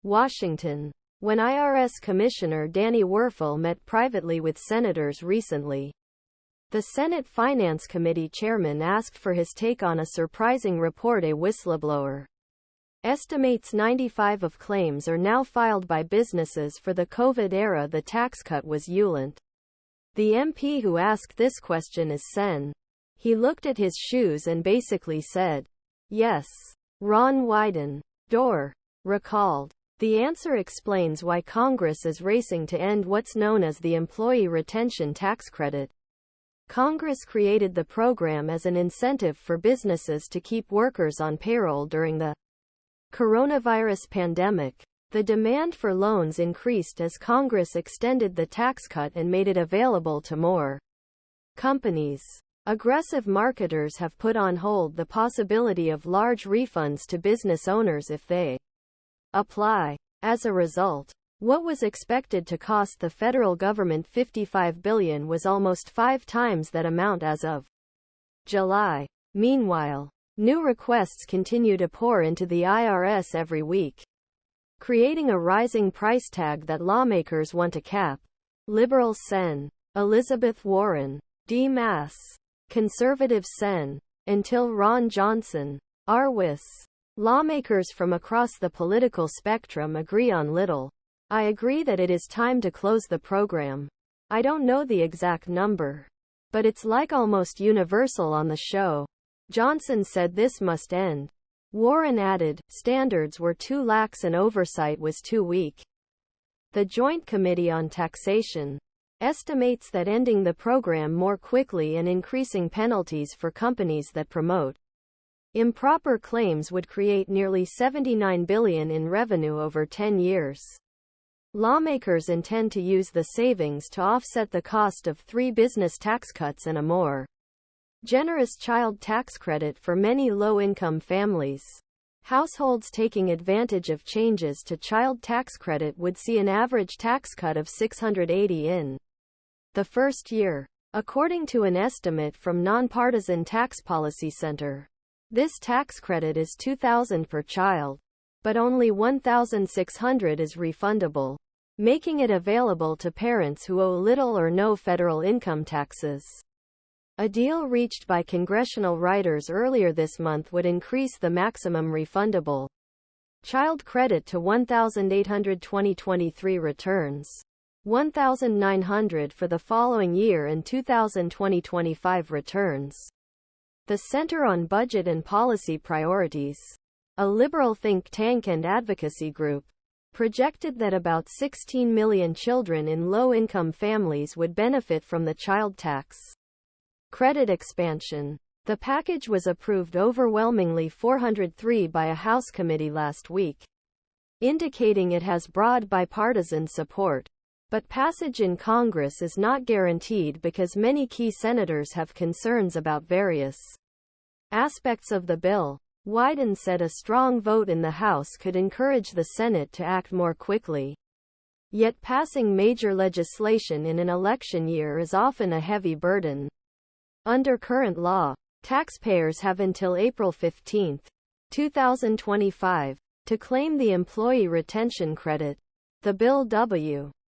Washington. When IRS Commissioner Danny Werfel met privately with senators recently, the Senate Finance Committee chairman asked for his take on a surprising report a whistleblower estimates 95% of claims are now filed by businesses for the COVID era. The tax cut was ulent. The MP who asked this question is Sen. He looked at his shoes and basically said, yes. Ron Wyden. Door. Recalled. The answer explains why Congress is racing to end what's known as the Employee Retention Tax Credit. Congress created the program as an incentive for businesses to keep workers on payroll during the coronavirus pandemic. The demand for loans increased as Congress extended the tax cut and made it available to more companies. Aggressive marketers have put on hold the possibility of large refunds to business owners if they apply. As a result, what was expected to cost the federal government $55 billion was almost 5 times that amount as of July. Meanwhile, new requests continue to pour into the IRS every week, creating a rising price tag that lawmakers want to cap. Liberal Sen. Elizabeth Warren. D. Mass. Conservative Sen. Until Ron Johnson. R-Wis. Lawmakers from across the political spectrum agree on little. I agree that it is time to close the program. I don't know the exact number, but it's like almost universal on the show. Johnson said this must end. Warren added, standards were too lax and oversight was too weak. The Joint Committee on Taxation estimates that ending the program more quickly and increasing penalties for companies that promote improper claims would create nearly $79 billion in revenue over 10 years. Lawmakers intend to use the savings to offset the cost of 3 business tax cuts and a more generous child tax credit for many low-income families. Households taking advantage of changes to child tax credit would see an average tax cut of $680 in the first year, according to an estimate from Nonpartisan Tax Policy Center. This tax credit is $2,000 per child, but only $1,600 is refundable, making it available to parents who owe little or no federal income taxes. A deal reached by congressional writers earlier this month would increase the maximum refundable child credit to $1,800 2023 returns, $1,900 for the following year and $2,000 2025 returns. The Center on Budget and Policy Priorities, a liberal think tank and advocacy group, projected that about 16 million children in low-income families would benefit from the child tax credit expansion. The package was approved overwhelmingly 403 by a House committee last week, indicating it has broad bipartisan support. But passage in Congress is not guaranteed because many key senators have concerns about various aspects of the bill. Wyden said a strong vote in the House could encourage the Senate to act more quickly. Yet passing major legislation in an election year is often a heavy burden. Under current law, taxpayers have until April 15, 2025, to claim the Employee Retention Credit. The bill W.